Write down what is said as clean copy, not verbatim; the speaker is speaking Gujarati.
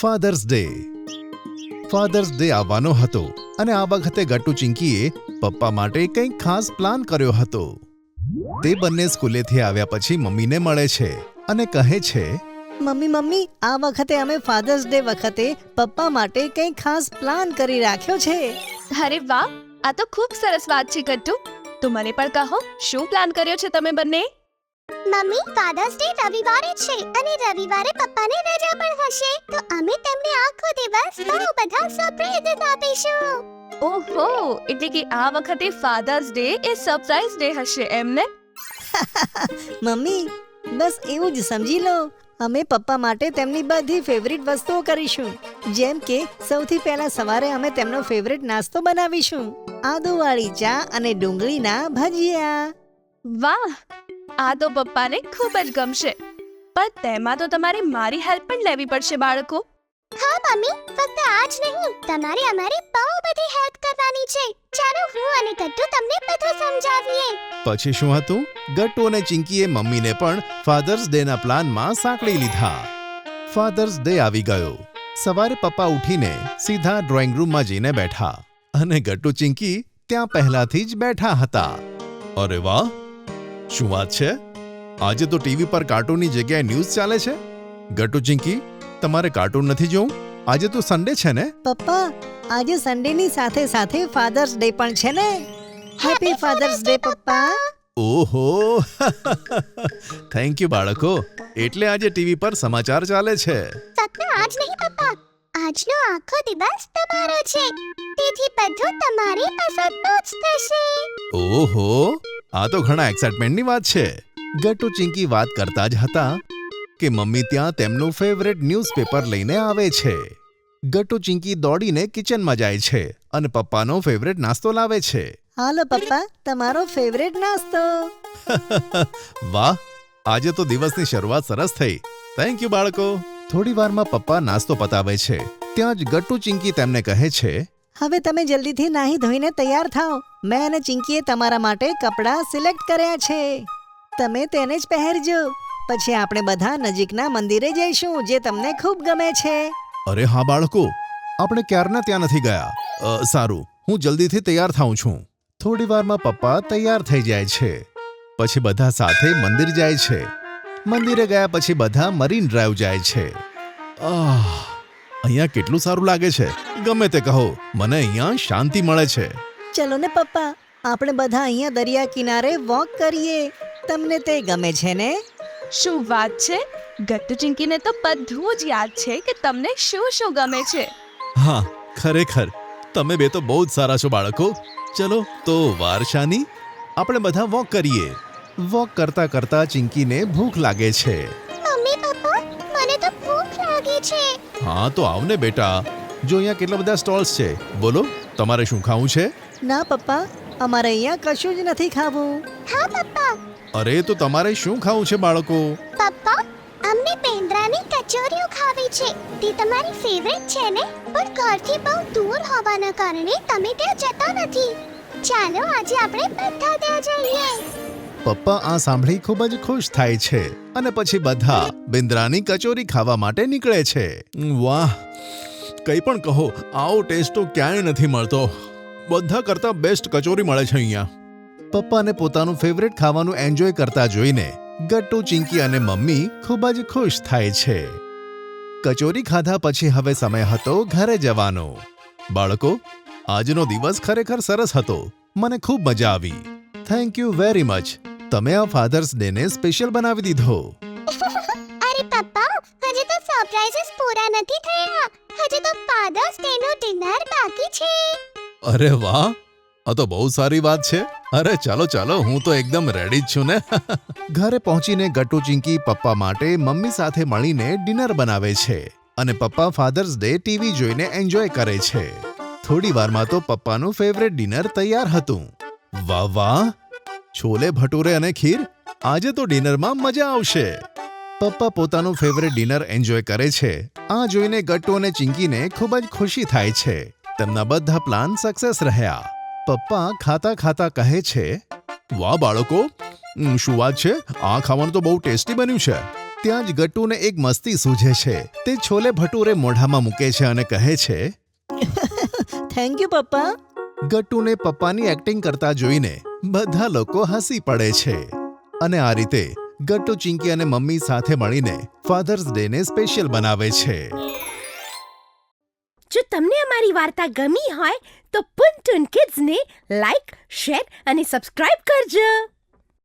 ફાધર્સ ડે આવવાનો હતો અને આ વખતે ગટ્ટુ ચિંકીએ પપ્પા માટે કંઈક ખાસ પ્લાન કર્યો હતો. તે બંને સ્કૂલેથી આવ્યા પછી મમ્મીને મળે છે અને કહે છે, મમ્મી આ વખતે અમે ફાધર્સ ડે વખતે પપ્પા માટે કંઈક ખાસ પ્લાન કરી રાખ્યો છે. અરે વાહ, આ તો ખૂબ સરસ વાત છે ગટ્ટુ. તો મને પણ કહો, શું પ્લાન કર્યો છે તમે બંને? મમ્મી, ફાધર્સ ડે રવિવારે છે અને રવિવારે પપ્પાને રજા પણ હશે, તો અમે તેમને આખો દિવસ બહુ બધા સરપ્રાઈઝ આપીશું. ઓહો, એટલે કે આ વખતે ફાધર્સ ડે એ સરપ્રાઈઝ ડે હશે એમને? મમ્મી, બસ એવું જ સમજી લો. અમે પપ્પા માટે તેમની બધી ફેવરિટ વસ્તુઓ કરીશું. જેમ કે સૌથી પહેલા સવારે અમે તેમનો ફેવરિટ નાસ્તો બનાવીશું, આદુવાળી ચા અને ડુંગળીના ભજીયા. વાહ, આ તો પપ્પાને ખૂબ જ ગમશે. પણ તેમાં તો તમારે મારી હેલ્પ પણ લેવી પડશે બાળકો. હા મમ્મી, ફક્ત આજ નહીં, તમારે અમારી બહુ બધી હેલ્પ કરવાની છે. ચાલો હું અને ગટ્ટુ તમને બધું સમજાવીએ. પછી શું હતું? ગટ્ટુ અને ચિંકીએ મમ્મીને પણ ફાધર્સ ડેના પ્લાનમાં સાંકળી લીધા. ફાધર્સ ડે આવી ગયો. સવારે પપ્પા ઉઠીને સીધા ડ્રોઈંગ રૂમમાં જઈને બેઠા અને ગટ્ટુ ચિંકી ત્યાં પહેલાથી જ બેઠા હતા. અરે વાહ, શું વાત છે! આજે તો ટીવી પર કાર્ટૂનની જગ્યાએ ન્યૂઝ ચાલે છે. ગટ્ટુ ચિંકી, તમારે કાર્ટૂન નથી જોવું? આજે તો સન્ડે છે ને? પપ્પા, આજે સન્ડેની સાથે સાથે ફાધર્સ ડે પણ છે ને. હેપી ફાધર્સ ડે પપ્પા. ઓહો, થેન્ક યુ બાળકો. એટલે આજે ટીવી પર સમાચાર ચાલે છે. ફક્ત આજ નહીં પપ્પા, આજનો આખો દિવસ તમારો છે, તેથી બધું તમારી પસંદનું જ થશે. ઓહો, આ તો ઘણા એક્સાઇટમેન્ટની વાત છે. ગટ્ટુ ચિંકી વાત કરતા જ હતા કે મમ્મી ત્યાં તેમનું ફેવરેટ ન્યૂઝપેપર લઈને આવે છે. ગટ્ટુ ચિંકી દોડીને કિચનમાં જાય છે અને પપ્પાનો ફેવરેટ નાસ્તો લાવે છે. હાલો પપ્પા, તમારો ફેવરેટ નાસ્તો. વાહ, આજે તો દિવસની શરૂઆત સરસ થઈ. થેન્ક યુ બાળકો. થોડી વારમાં પપ્પા નાસ્તો પતાવે છે. ત્યાં જ ગટ્ટુ ચિંકી તેમને કહે છે, હવે તમે જલ્દીથી નાહી ધોઈને તૈયાર થાઓ. મેં અને ચિંકીએ તમારા માટે કપડાં સિલેક્ટ કર્યા છે. તમે તેને જ પહેરજો. પછી આપણે બધા નજીકના મંદિરે જઈશું, જે તમને ખૂબ ગમે છે. અરે હા બાળકો, આપણે ક્યારના ત્યાં નથી ગયા. સારું, હું જલ્દીથી તૈયાર થાઉં છું. થોડી વારમાં પપ્પા તૈયાર થઈ જાય છે. પછી બધા સાથે મંદિર જાય છે. મંદિરે ગયા પછી બધા મરીન ડ્રાઈવ જાય છે. અહીંયા કેટલું સારું લાગે છે. ગમે તે કહો, મને અહીંયા શાંતિ મળે છે. ચલો ને પપ્પા, આપણે બધા અહીંયા દરિયા કિનારે વોક કરીએ. તમને તે ગમે છે ને? શું વાત છે! ગટ્ટુ ચિંકીને તો બધું જ યાદ છે કે તમને શું શું ગમે છે. હા, ખરેખર તમે બે તો બહુ જ સારા છો બાળકો. ચલો તો વારશાની, આપણે બધા વોક કરીએ. વોક કરતા કરતા ચિંકીને ભૂખ લાગે છે. મમ્મી પપ્પા, મને તો ભૂખ લાગી છે. હા તો આવ ને બેટા, જો અહીંયા કેટલા બધા સ્ટોલ્સ છે. બોલો, તમારે શું ખાવું છે? ના પપ્પા, અમારે અહીંયા કશું જ નથી ખાવું. હા પપ્પા. અરે તો તમારે શું ખાવું છે બાળકો? પપ્પા, અમને પેંડાની કચોરીઓ ખાવી છે. તે તમારી ફેવરેટ છે ને? પણ ઘરથી બહુ દૂર હોવાના કારણે તમે ત્યાં જતા નથી. ચાલો આજે આપણે બધા ત્યાં જઈએ. પપ્પા આ સાંભળી ખૂબ જ ખુશ થાય છે અને પછી બધા બિંદ્રાની કચોરી ખાવા માટે નીકળે છે. વાહ, કંઈ પણ કહો, આવો ટેસ્ટ તો ક્યાંય નથી મળતો. બધા કરતા બેસ્ટ કચોરી મળે છે અહીંયા. પપ્પાને પોતાનું ફેવરેટ ખાવાનું એન્જોય કરતા જોઈને ગટ્ટુ, ચિંકી અને મમ્મી ખૂબ જ ખુશ થાય છે. કચોરી ખાધા પછી હવે સમય હતો ઘરે જવાનો. બાળકો, આજનો દિવસ ખરેખર સરસ હતો. મને ખૂબ મજા આવી. Thank you very much. તમે આ ફાધર્સ ડેને સ્પેશિયલ બનાવી દીધો. અરે પપ્પા, હજી તો સરપ્રાઈઝીસ પૂરા નથી થયા. હજી તો ફાધર્સ ડે નો ડિનર બાકી છે. અરે વાહ, આ તો બહુ સારી વાત છે. અરે ચાલો ચાલો, હું તો એકદમ રેડી જ છું ને. ઘરે પહોંચીને ગટ્ટુ ચિંકી પપ્પા માટે મમ્મી સાથે મળીને ડિનર બનાવે છે અને પપ્પા ફાધર્સ ડે ટીવી જોઈને એન્જોય કરે છે. થોડી વારમાં તો પપ્પાનું ફેવરેટ ડિનર તૈયાર હતું. વાહ વાહ, છોલે ભટુરે અને ખીર. આજે તો ડિનરમાં મજા આવશે. પપ્પા પોતાનું ફેવરેટ ડિનર એન્જોય કરે છે. આ જોઈને ગટ્ટુ અને ચિંકીને ખૂબ જ ખુશી થાય છે. તેમના બધા પ્લાન સક્સેસ રહ્યા. પપ્પા ખાતા ખાતા કહે છે, વાહ બાળકો, શું વાત છે! આ ખાવાનું તો બહુ ટેસ્ટી બન્યું છે. ત્યાં જ ગટ્ટુને એક મસ્તી સૂઝે છે. તે છોલે ભટુરે મોઢામાં મૂકે છે અને કહે છે, થેન્ક યુ પપ્પા. ગટ્ટુને પપ્પાની એક્ટિંગ કરતા જોઈને બધા લોકો હસી પડે છે. અને આ રીતે ગટ્ટુ, ચિંકી અને મમ્મી સાથે મળીને ફાધર્સ ડે ને સ્પેશિયલ બનાવે છે. જો તમને અમારી વાર્તા ગમી હોય તો ટૂન કિડ્સને લાઈક, શેર અને સબસ્ક્રાઇબ કરજો.